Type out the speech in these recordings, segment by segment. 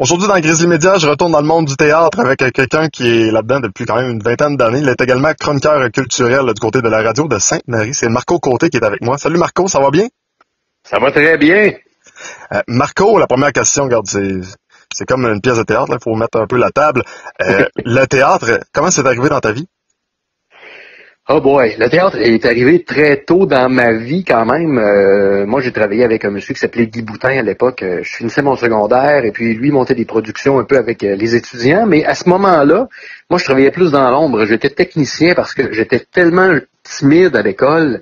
Aujourd'hui, dans Grizzly Media, je retourne dans le monde du théâtre avec quelqu'un qui est là-dedans depuis quand même une vingtaine d'années. Il est également chroniqueur culturel du côté de la radio de Sainte-Marie. C'est Marco Côté qui est avec moi. Salut Marco, ça va bien? Ça va très bien. Marco, la première question, regarde, c'est comme une pièce de théâtre, il faut mettre un peu la table. Le théâtre, comment c'est arrivé dans ta vie? Oh boy, le théâtre est arrivé très tôt dans ma vie quand même. Moi, j'ai travaillé avec un monsieur qui s'appelait Guy Boutin à l'époque. Je finissais mon secondaire et puis lui montait des productions un peu avec les étudiants. Mais à ce moment-là, moi, je travaillais plus dans l'ombre. J'étais technicien parce que j'étais tellement timide à l'école.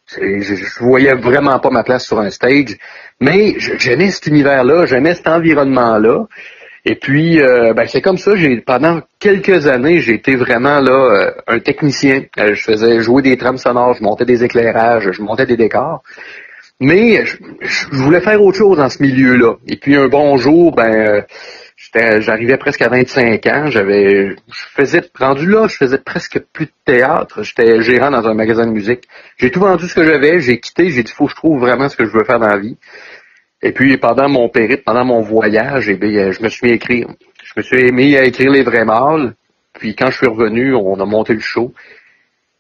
Je voyais vraiment pas ma place sur un stage. Mais j'aimais cet univers-là, j'aimais cet environnement-là. Et puis, c'est comme ça, pendant quelques années, j'ai été vraiment là un technicien. Je faisais jouer des trames sonores, je montais des éclairages, je montais des décors. Mais je voulais faire autre chose dans ce milieu-là. Et puis, un bon jour, j'arrivais presque à 25 ans. Je faisais presque plus de théâtre. J'étais gérant dans un magasin de musique. J'ai tout vendu ce que j'avais, j'ai quitté, j'ai dit, faut que je trouve vraiment ce que je veux faire dans la vie. Et puis, pendant mon périple, pendant mon voyage, je me suis mis à écrire. Je me suis mis à écrire Les Vrais Mâles. Puis, quand je suis revenu, on a monté le show.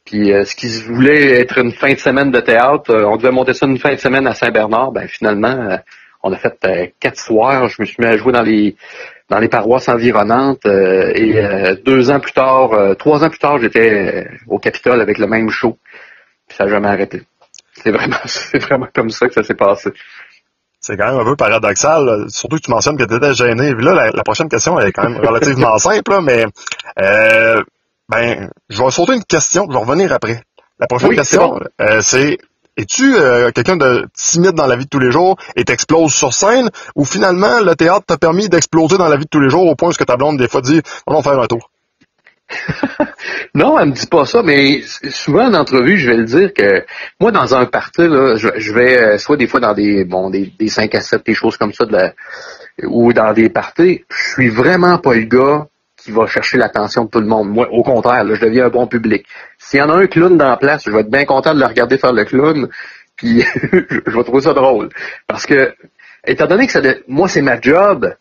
Puis, ce qui voulait être une fin de semaine de théâtre, on devait monter ça une fin de semaine à Saint-Bernard. Finalement, on a fait 4 soirs. Je me suis mis à jouer dans les paroisses environnantes. 3 ans plus tard, j'étais au Capitole avec le même show. Puis, ça n'a jamais arrêté. C'est vraiment comme ça que ça s'est passé. C'est quand même un peu paradoxal, là. Surtout que tu mentionnes que tu étais gêné. Puis là, la prochaine question elle est quand même relativement simple, là, mais je vais sauter une question, je vais revenir après. La prochaine question, c'est es-tu quelqu'un de timide dans la vie de tous les jours et t'exploses sur scène, ou finalement le théâtre t'a permis d'exploser dans la vie de tous les jours au point où ta blonde des fois dit allons faire un tour? Non, elle me dit pas ça, mais souvent en entrevue, je vais le dire que moi, dans un party, là, je vais soit des fois dans des 5 à 7, des choses comme ça, ou dans des parties, je suis vraiment pas le gars qui va chercher l'attention de tout le monde. Moi, au contraire, là, je deviens un bon public. S'il y en a un clown dans la place, je vais être bien content de le regarder faire le clown, puis je vais trouver ça drôle. Parce que, étant donné que moi, c'est ma job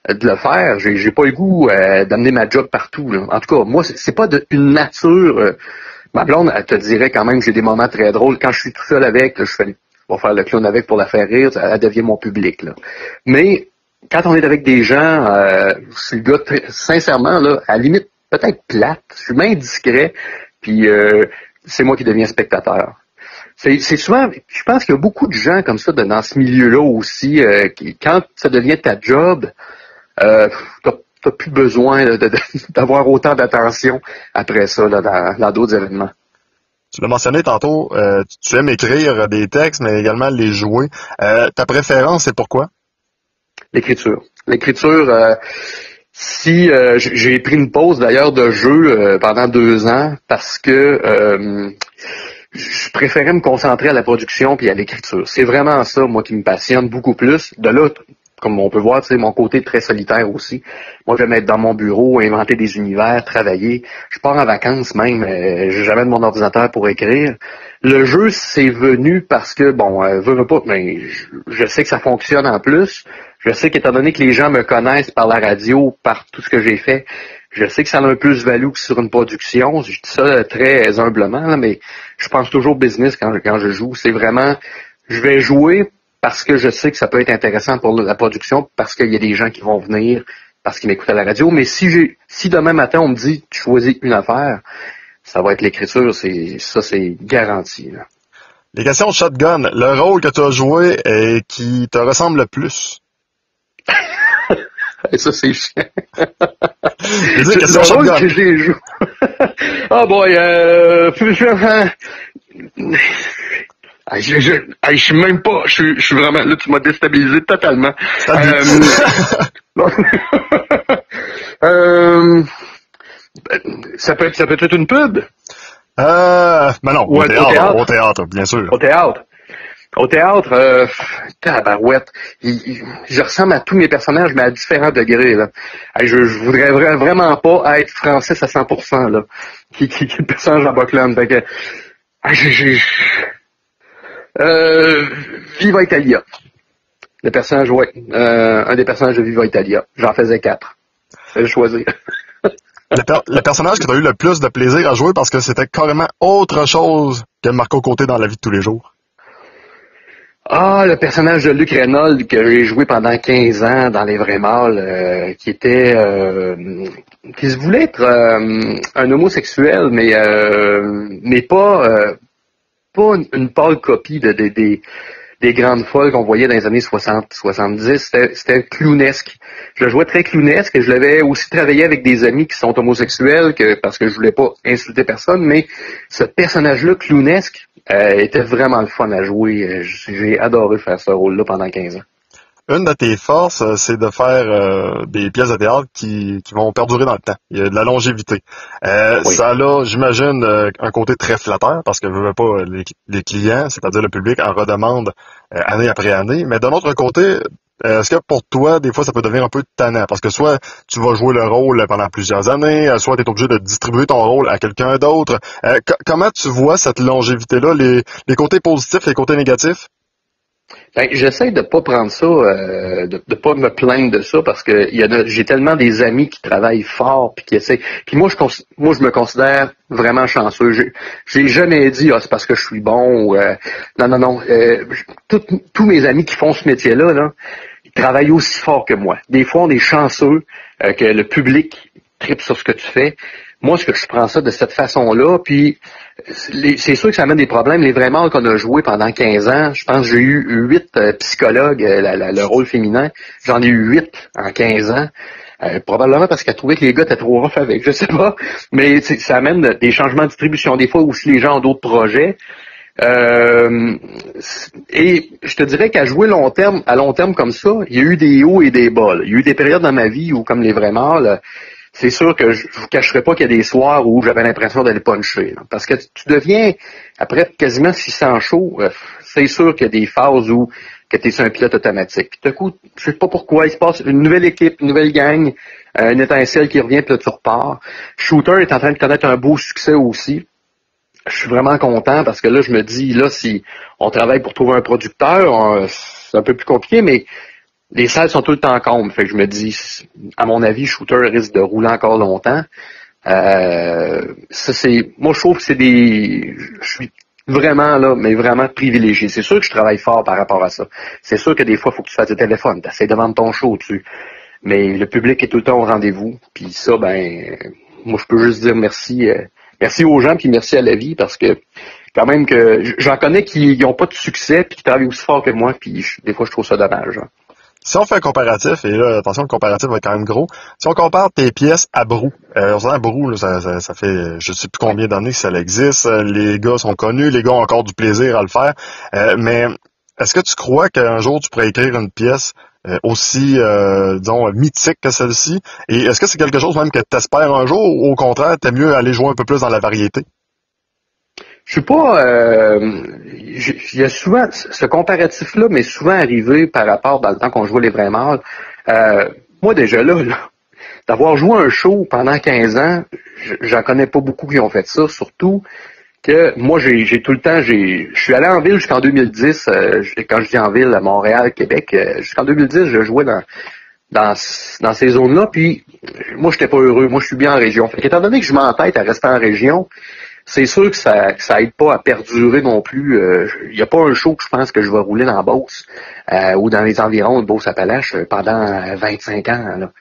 de le faire, j'ai pas le goût d'amener ma job partout, là. En tout cas, moi, c'est pas une nature. Ma blonde, elle te dirait quand même que j'ai des moments très drôles. Quand je suis tout seul avec, là, je vais faire le clown avec pour la faire rire, elle devient mon public, là. Mais quand on est avec des gens, je suis le gars sincèrement, là, à la limite, peut-être plate, je suis bien discret, puis c'est moi qui deviens spectateur. C'est souvent, je pense qu'il y a beaucoup de gens comme ça dans ce milieu-là aussi, quand ça devient ta job, t'as plus besoin d'avoir autant d'attention après ça là, dans d'autres événements. Tu l'as mentionné tantôt, tu aimes écrire des textes, mais également les jouer. Ta préférence, c'est pourquoi? L'écriture. Si j'ai pris une pause d'ailleurs de jeu pendant 2 ans parce que je préférais me concentrer à la production puis à l'écriture. C'est vraiment ça, moi, qui me passionne beaucoup plus. De là, comme on peut voir, tu sais, mon côté très solitaire aussi. Moi, j'aime être dans mon bureau, inventer des univers, travailler. Je pars en vacances même, j'ai jamais de mon ordinateur pour écrire. Le jeu, c'est venu parce que, veux pas, mais je sais que ça fonctionne en plus. Je sais qu'étant donné que les gens me connaissent par la radio, par tout ce que j'ai fait, je sais que ça a un plus-value que sur une production. Je dis ça très humblement, là, mais je pense toujours business quand je joue. C'est vraiment, je vais jouer parce que je sais que ça peut être intéressant pour la production, parce qu'il y a des gens qui vont venir, parce qu'ils m'écoutent à la radio. Mais si demain matin on me dit tu choisis une affaire, ça va être l'écriture, c'est garanti, là. Les questions shotgun, le rôle que tu as joué et qui te ressemble le plus? Et ça, c'est chiant. Le rôle que j'ai joué. Ah boy, je suis même pas, je suis vraiment, là, tu m'as déstabilisé totalement. Ça peut être une pub? Non, au théâtre, bien sûr. Au théâtre, tabarouette. Je ressemble à tous mes personnages, mais à différents degrés, là. Je voudrais vraiment pas être Francis à 100%, là. Qui est le personnage en Buckland. Fait que, Viva Italia. Le personnage, ouais. Un des personnages de Viva Italia. J'en faisais 4. Fallait choisir. Le personnage que tu as eu le plus de plaisir à jouer parce que c'était carrément autre chose que Marco Côté dans la vie de tous les jours. Ah, le personnage de Luc Reynolds que j'ai joué pendant 15 ans dans Les Vrais Mâles, qui se voulait être un homosexuel, mais pas une pâle copie des grandes folles qu'on voyait dans les années 60-70. C'était clownesque. Je le jouais très clownesque et je l'avais aussi travaillé avec des amis qui sont homosexuels parce que je voulais pas insulter personne, mais ce personnage-là, clownesque, était vraiment le fun à jouer. J'ai adoré faire ce rôle-là pendant 15 ans. Une de tes forces, c'est de faire des pièces de théâtre qui vont perdurer dans le temps. Il y a de la longévité. Oui. Ça a, j'imagine, un côté très flatteur parce que je veux pas les clients, c'est-à-dire le public, en redemandent année après année. Mais d'un autre côté, est-ce que pour toi, des fois, ça peut devenir un peu tannant? Parce que soit tu vas jouer le rôle pendant plusieurs années, soit tu es obligé de distribuer ton rôle à quelqu'un d'autre. Comment tu vois cette longévité-là, les côtés positifs, les côtés négatifs? Ben, j'essaie de pas prendre ça, de pas me plaindre de ça parce que j'ai tellement des amis qui travaillent fort puis qui essaient. Puis moi, je me considère vraiment chanceux. J'ai jamais dit c'est parce que je suis bon ou non. Tous mes amis qui font ce métier-là, là, ils travaillent aussi fort que moi. Des fois, on est chanceux que le public tripe sur ce que tu fais. Moi, je prends ça de cette façon-là, puis c'est sûr que ça amène des problèmes. Les vrais mâles qu'on a joués pendant 15 ans, je pense que j'ai eu 8 psychologues, le rôle féminin. J'en ai eu 8 en 15 ans. Probablement parce qu'elle trouvait que les gars étaient trop rough avec, je sais pas. Mais ça amène des changements de distribution. Des fois aussi, les gens ont d'autres projets. Et je te dirais qu'à jouer à long terme comme ça, il y a eu des hauts et des bas. Il y a eu des périodes dans ma vie où, comme les vrais mâles, c'est sûr que je vous cacherai pas qu'il y a des soirs où j'avais l'impression d'aller puncher. Là. Parce que tu deviens, après quasiment 600 shows, c'est sûr qu'il y a des phases où que tu es sur un pilote automatique. Puis tout à coup, je sais pas pourquoi, il se passe une nouvelle équipe, une nouvelle gang, une étincelle qui revient, puis là tu repars. Shooter est en train de connaître un beau succès aussi. Je suis vraiment content parce que là, je me dis, là, si on travaille pour trouver un producteur, c'est un peu plus compliqué, mais les salles sont tout le temps combles. Fait que je me dis, à mon avis, Shooter risque de rouler encore longtemps. Moi, je trouve que je suis vraiment là, mais vraiment privilégié. C'est sûr que je travaille fort par rapport à ça. C'est sûr que des fois, il faut que tu fasses des téléphones. Tu essaies de vendre ton show dessus. Mais le public est tout le temps au rendez-vous. Puis ça, moi, je peux juste dire merci. Merci aux gens, puis merci à la vie, parce que quand même que j'en connais qui n'ont pas de succès, puis qui travaillent aussi fort que moi, puis des fois, je trouve ça dommage. Hein. Si on fait un comparatif, et là, attention, le comparatif va être quand même gros. Si on compare tes pièces à Brou, on s'entend Brou, là, ça fait je sais plus combien d'années que ça existe. Les gars sont connus, les gars ont encore du plaisir à le faire. Mais est-ce que tu crois qu'un jour tu pourrais écrire une pièce aussi, disons, mythique que celle-ci? Et est-ce que c'est quelque chose même que tu espères un jour, ou au contraire, t'aimes mieux aller jouer un peu plus dans la variété? Je suis pas. Il y a souvent ce comparatif-là, mais souvent arrivé par rapport dans le temps qu'on jouait les vrais mâles. Moi déjà là, d'avoir joué un show pendant 15 ans, j'en connais pas beaucoup qui ont fait ça, surtout que moi j'ai tout le temps, je suis allé en ville jusqu'en 2010. Quand je dis en ville, à Montréal, Québec, jusqu'en 2010, je jouais dans ces zones-là. Puis moi, j'étais pas heureux. Moi, je suis bien en région. Fait qu'étant donné que je m'entête à rester en région. C'est sûr que ça aide pas à perdurer non plus. Il n'y a pas un show que je pense que je vais rouler dans Beauce ou dans les environs de Beauce-Appalaches pendant 25 ans. Là.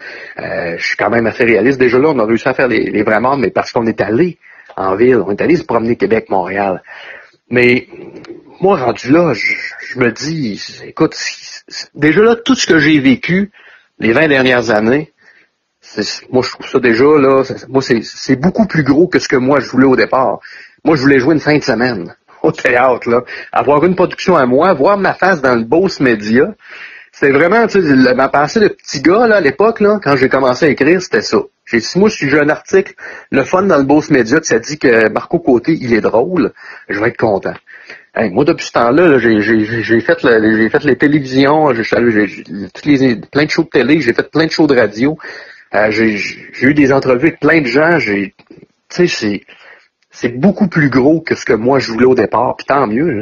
Je suis quand même assez réaliste. Déjà là, on a réussi à faire les vrais morts, mais parce qu'on est allé en ville. On est allé se promener Québec-Montréal. Mais moi, rendu là, je me dis, écoute, déjà là, tout ce que j'ai vécu les 20 dernières années, moi, je trouve ça déjà, là, moi, c'est beaucoup plus gros que ce que moi, je voulais au départ. Moi, je voulais jouer une fin de semaine au théâtre, là. Avoir une production à moi, voir ma face dans le Beauce Média. C'est vraiment, tu sais, ma pensée de petit gars, là, à l'époque, là, quand j'ai commencé à écrire, c'était ça. J'ai dit, moi, si j'ai un article, le fun dans le Beauce Média, qui ça dit que Marco Côté, il est drôle, je vais être content. Hey, moi, depuis ce temps-là, là, j'ai fait les télévisions, plein de shows de télé, j'ai fait plein de shows de radio. J'ai eu des entrevues avec plein de gens. Tu sais, c'est beaucoup plus gros que ce que moi je voulais au départ. Puis tant mieux.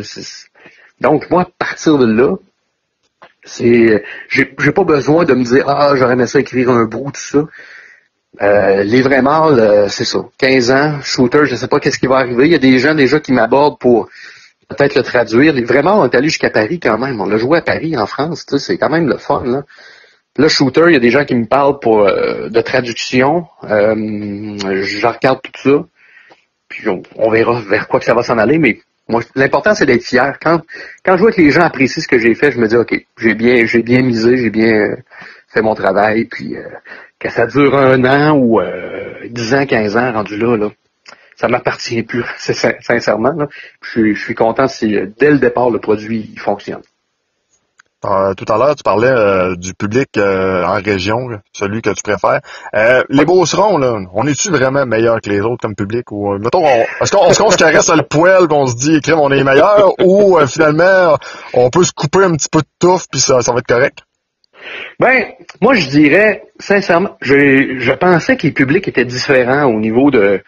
Donc moi, à partir de là, J'ai pas besoin de me dire j'aurais aimé ça écrire un bout, tout ça. Les vrais mâles, c'est ça. 15 ans, shooter, je sais pas qu'est-ce qui va arriver. Il y a des gens déjà qui m'abordent pour peut-être le traduire. Les vrais mâles, on est allé jusqu'à Paris quand même. On l'a joué à Paris, en France, tu sais, c'est quand même le fun, là. Là, shooter, il y a des gens qui me parlent pour de traduction. Je regarde tout ça. Puis on verra vers quoi que ça va s'en aller, mais moi, l'important, c'est d'être fier. Quand je vois que les gens apprécient ce que j'ai fait, je me dis, OK, j'ai bien misé, j'ai bien fait mon travail, puis que ça dure 1 an ou 10 ans, 15 ans, rendu là, ça m'appartient plus, sincèrement. Là. Je suis content si dès le départ, le produit il fonctionne. Tout à l'heure, tu parlais du public en région, là, celui que tu préfères. Les Beaucerons, là, on est-tu vraiment meilleur que les autres comme public? Ou mettons, est-ce qu'on se caresse le poil qu'on se dit, crème, on est meilleur? Ou finalement, on peut se couper un petit peu de touffe puis ça va être correct? Ben, moi je dirais, sincèrement, je pensais que les publics étaient différents au niveau de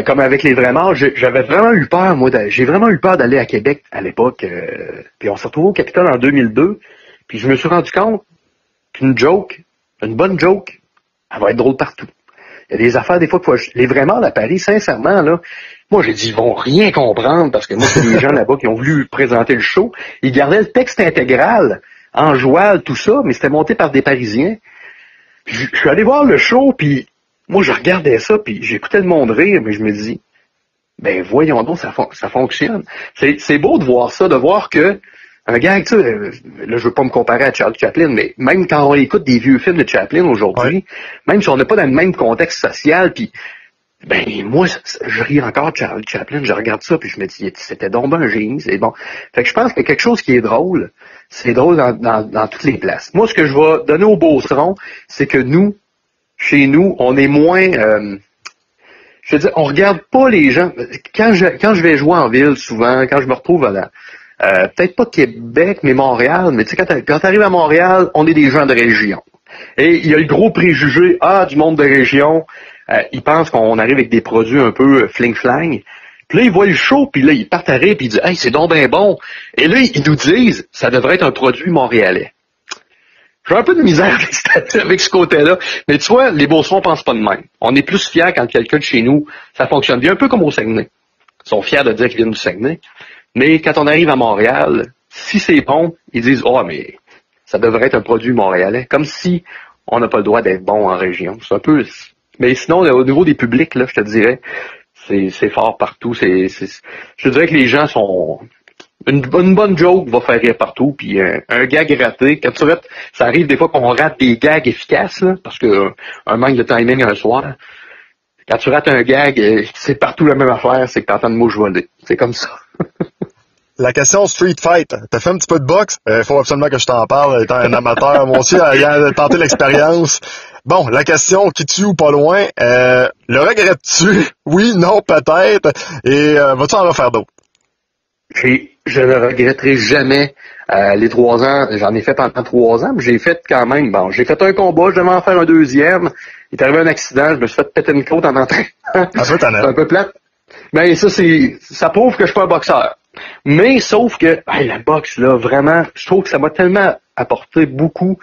comme avec les vrais morts, j'avais vraiment eu peur, moi, j'ai vraiment eu peur d'aller à Québec à l'époque. Puis on s'est retrouvé au Capitole en 2002. Puis je me suis rendu compte qu'une joke, une bonne joke, elle va être drôle partout. Il y a des affaires, des fois, les vrais morts à Paris, sincèrement, là, moi j'ai dit, ils vont rien comprendre, parce que moi, c'est des gens là-bas qui ont voulu présenter le show. Ils gardaient le texte intégral, en joual, tout ça, mais c'était monté par des Parisiens. Puis je suis allé voir le show, puis moi, je regardais ça, puis j'écoutais le monde rire, mais je me dis, ben voyons donc, ça fonctionne. C'est beau de voir ça, de voir que un gars, tu sais, là, je veux pas me comparer à Charlie Chaplin, mais même quand on écoute des vieux films de Chaplin aujourd'hui, même si on n'est pas dans le même contexte social, puis ben moi, je ris encore de Charlie Chaplin, je regarde ça, puis je me dis, c'était donc ben un génie, c'est bon. Fait que je pense que quelque chose qui est drôle, c'est drôle dans toutes les places. Moi, ce que je vais donner aux Beaucerons, c'est que chez nous, on est moins... je veux dire, on regarde pas les gens. Quand je vais jouer en ville, souvent, quand je me retrouve à peut-être pas Québec, mais Montréal, mais tu sais, quand tu arrives à Montréal, on est des gens de région. Et il y a le gros préjugé, du monde de région, ils pensent qu'on arrive avec des produits un peu fling-flang. Puis là, ils voient le show, puis là, ils partent à rire, puis ils disent « Hey, c'est donc ben bon! » Et là, ils nous disent « Ça devrait être un produit montréalais. » J'ai un peu de misère avec ce côté-là. Mais tu vois, les Beaucerons pensent pas de même. On est plus fiers quand quelqu'un de chez nous, ça fonctionne bien, un peu comme au Saguenay. Ils sont fiers de dire qu'ils viennent du Saguenay. Mais quand on arrive à Montréal, si c'est bon, ils disent « mais ça devrait être un produit montréalais. » Comme si on n'a pas le droit d'être bon en région. C'est un peu... Mais sinon, au niveau des publics, là, je te dirais, c'est fort partout. Je dirais que les gens sont... Une bonne joke va faire rire partout, puis un gag raté. Quand tu rates, ça arrive des fois qu'on rate des gags efficaces, là, parce que un manque de timing un soir. Quand tu rates un gag, c'est partout la même affaire, c'est que t'entends le mot voler. C'est comme ça. La question Street Fight, t'as fait un petit peu de boxe? Il faut absolument que je t'en parle, étant un amateur, moi aussi, ayant tenté l'expérience. Bon, la question, qui tue ou pas loin, le regrettes-tu? Oui, non, peut-être. Et vas-tu en refaire d'autres? Je ne regretterai jamais les 3 ans. J'en ai fait pendant 3 ans, mais j'ai fait quand même. Bon, j'ai fait un combat, je devais en faire un deuxième. Il est arrivé un accident, je me suis fait péter une côte en entrant. C'est un peu plate. Mais ça prouve que je suis pas un boxeur. Mais sauf que la boxe, là, vraiment, je trouve que ça m'a tellement apporté beaucoup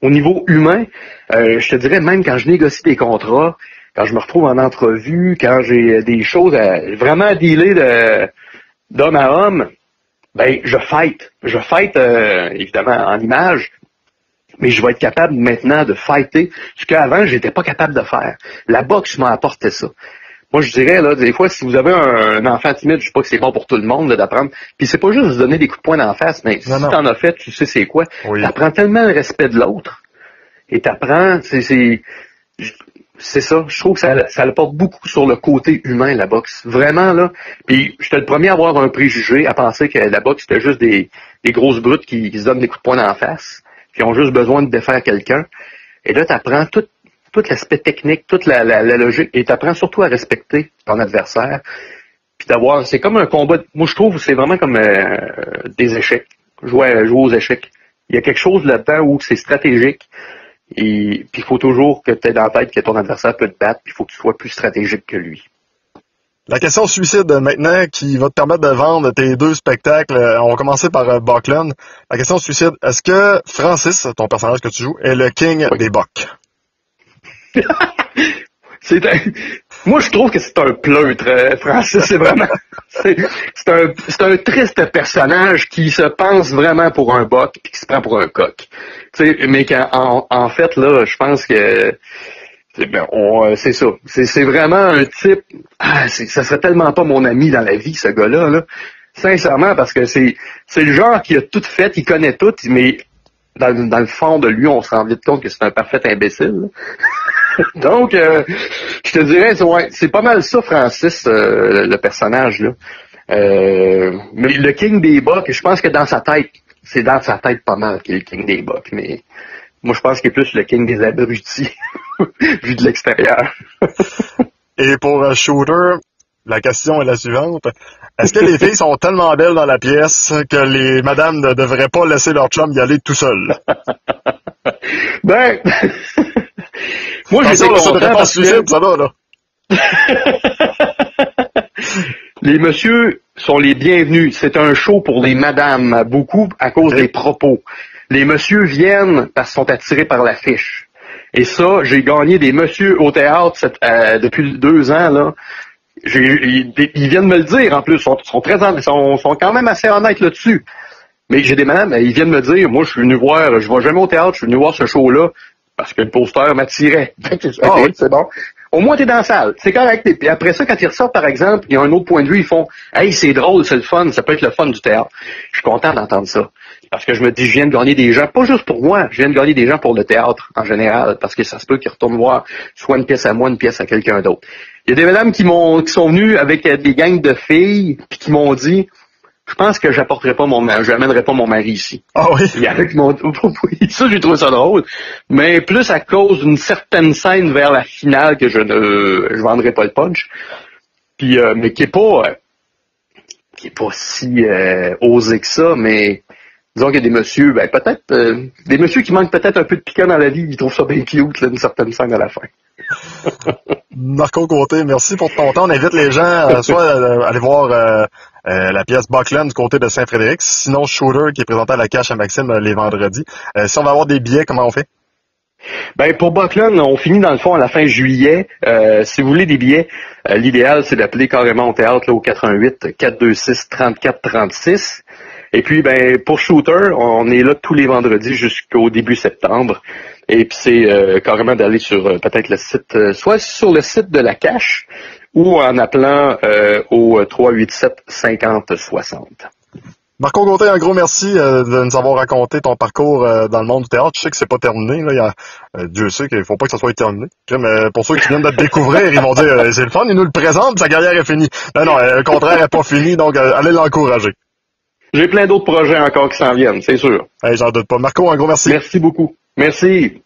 au niveau humain. Je te dirais, même quand je négocie des contrats, quand je me retrouve en entrevue, quand j'ai des choses vraiment à dealer d'homme à homme, ben je fight. Je fight évidemment en image, mais je vais être capable maintenant de fighter ce qu'avant j'étais pas capable de faire. La boxe m'a apporté ça. Moi je dirais là, des fois si vous avez un enfant timide, je sais pas que c'est bon pour tout le monde d'apprendre. Puis c'est pas juste de donner des coups de poing d'en face, mais si t'en as fait, tu sais c'est quoi. Oui. T'apprends tellement le respect de l'autre et t'apprends, c'est ça, je trouve que ça apporte beaucoup sur le côté humain, la boxe. Vraiment, là. Puis, j'étais le premier à avoir un préjugé, à penser que la boxe, c'était juste des grosses brutes qui se donnent des coups de poing en face, qui ont juste besoin de défaire quelqu'un. Et là, tu apprends tout l'aspect technique, toute la logique, et tu apprends surtout à respecter ton adversaire. Puis c'est comme un combat, moi je trouve que c'est vraiment comme des échecs. Jouer aux échecs. Il y a quelque chose là-dedans où c'est stratégique. Et puis il faut toujours que tu aies dans la tête que ton adversaire peut te battre, puis il faut que tu sois plus stratégique que lui. La question suicide maintenant qui va te permettre de vendre tes 2 spectacles. On va commencer par Buckland. La question suicide, est-ce que Francis, ton personnage que tu joues, est le king des Bucks? Moi, je trouve que c'est un pleutre, Francis. C'est vraiment, c'est un triste personnage qui se pense vraiment pour un Buck et qui se prend pour un coq. Mais en fait, là, je pense que c'est ça. C'est vraiment un type. Ça serait tellement pas mon ami dans la vie, ce gars-là, là. Sincèrement, parce que c'est le genre qui a tout fait, il connaît tout, mais dans le fond de lui, on se rend vite compte que c'est un parfait imbécile. Donc, je te dirais, ouais, c'est pas mal ça, Francis, le personnage, là. Mais le King des Bucks, je pense que dans sa tête, c'est dans sa tête pas mal qu'il est le King des Bucks, mais moi, je pense qu'il est plus le King des abrutis, vu de l'extérieur. Et pour Shooter, la question est la suivante. Est-ce que les filles sont tellement belles dans la pièce que les madames ne devraient pas laisser leur chum y aller tout seul? Ben, moi, j'étais content parce que... suicide, ça va, là. Les messieurs sont les bienvenus. C'est un show pour les madames, beaucoup à cause des propos. Les messieurs viennent parce qu'ils sont attirés par l'affiche. Et ça, j'ai gagné des messieurs au théâtre depuis 2 ans, là. Ils viennent me le dire, en plus. Ils sont quand même assez honnêtes là-dessus. Mais j'ai des madames, ils viennent me dire, moi, je vais jamais au théâtre, je suis venu voir ce show-là parce que le poster m'attirait. Oui. C'est bon. Au moins, t'es dans la salle. C'est correct. Et après ça, quand ils ressortent, par exemple, il y a un autre point de vue, ils font, hey, c'est drôle, c'est le fun, ça peut être le fun du théâtre. Je suis content d'entendre ça. Parce que je me dis, je viens de gagner des gens, pas juste pour moi, je viens de gagner des gens pour le théâtre, en général, parce que ça se peut qu'ils retournent voir soit une pièce à moi, une pièce à quelqu'un d'autre. Il y a des madames qui sont venues avec des gangs de filles, puis qui m'ont dit, je pense que j'amènerai pas mon mari ici. Ah oui? Il y en a qui m'ont dit, ça, j'ai trouvé ça drôle. Mais plus à cause d'une certaine scène vers la finale que je vendrai pas le punch. Puis, mais qui est pas si osé que ça, mais disons qu'il y a des messieurs, peut-être, des messieurs qui manquent peut-être un peu de piquant dans la vie, ils trouvent ça bien cute, là, une certaine scène à la fin. Marco Côté, merci pour ton temps. On invite les gens soit à aller voir la pièce Buckland du côté de Saint-Frédéric, sinon Shooter qui est présenté à la Cache à Maxime les vendredis. Si on va avoir des billets, comment on fait? Pour Buckland, on finit dans le fond à la fin juillet. Si vous voulez des billets, l'idéal c'est d'appeler carrément au théâtre là, au 88-426-3436. Et puis, pour Shooter, on est là tous les vendredis jusqu'au début septembre. Et puis, c'est carrément d'aller sur peut-être le site, soit sur le site de la Cache ou en appelant au 387-5060. Marco Gauthier, un gros merci de nous avoir raconté ton parcours dans le monde du théâtre. Je sais que c'est pas terminé. Là. Dieu sait qu'il faut pas que ça soit terminé. Mais pour ceux qui viennent de te découvrir, ils vont dire c'est le fun, il nous le présente, sa carrière est finie. Non, le contraire, elle n'est pas finie, donc allez l'encourager. J'ai plein d'autres projets encore qui s'en viennent, c'est sûr. J'en doute pas. Marco, un gros merci. Merci beaucoup. Merci.